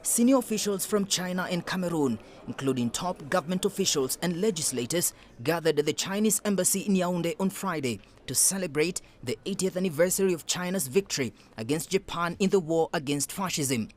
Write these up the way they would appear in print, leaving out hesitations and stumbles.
Senior officials from China and Cameroon, including top government officials and legislators, gathered at the Chinese embassy in Yaoundé on Friday to celebrate the 80th anniversary of China's victory against Japan in the war against fascism.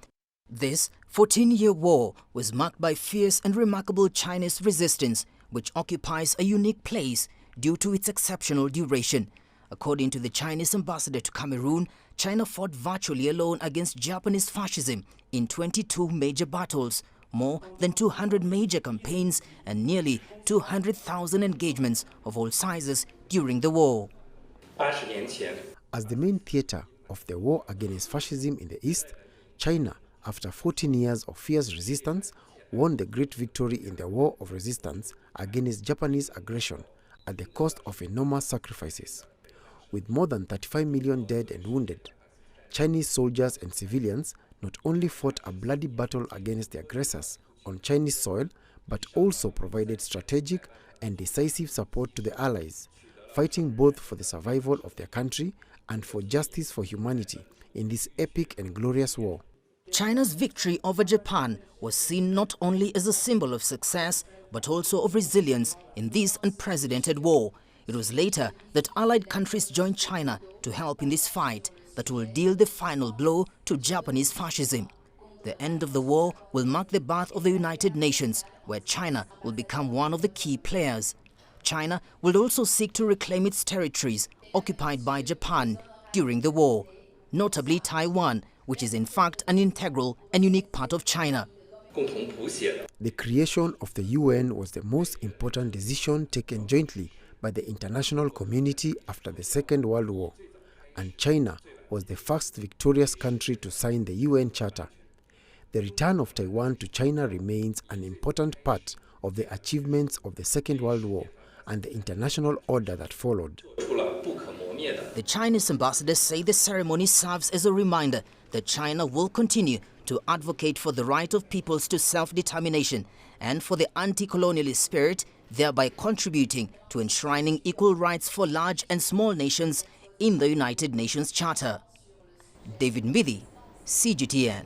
This 14-year war was marked by fierce and remarkable Chinese resistance, which occupies a unique place due to its exceptional duration. According to the Chinese ambassador to Cameroon, China fought virtually alone against Japanese fascism in 22 major battles, more than 200 major campaigns and nearly 200,000 engagements of all sizes during the war. As the main theater of the war against fascism in the East, China, after 14 years of fierce resistance, won the great victory in the war of resistance against Japanese aggression at the cost of enormous sacrifices. With more than 35 million dead and wounded, Chinese soldiers and civilians not only fought a bloody battle against the aggressors on Chinese soil, but also provided strategic and decisive support to the Allies, fighting both for the survival of their country and for justice for humanity in this epic and glorious war. China's victory over Japan was seen not only as a symbol of success, but also of resilience in this unprecedented war. It was later that Allied countries joined China to help in this fight that will deal the final blow to Japanese fascism. The end of the war will mark the birth of the United Nations, where China will become one of the key players. China will also seek to reclaim its territories occupied by Japan during the war, notably Taiwan, which is in fact an integral and unique part of China. The creation of the UN was the most important decision taken jointly by the international community after the Second World War, and China was the first victorious country to sign the UN Charter. The return of Taiwan to China remains an important part of the achievements of the Second World War and the international order that followed. The Chinese ambassadors say the ceremony serves as a reminder that China will continue to advocate for the right of peoples to self-determination and for the anti-colonialist spirit, thereby contributing to enshrining equal rights for large and small nations in the United Nations Charter. David Midi, CGTN.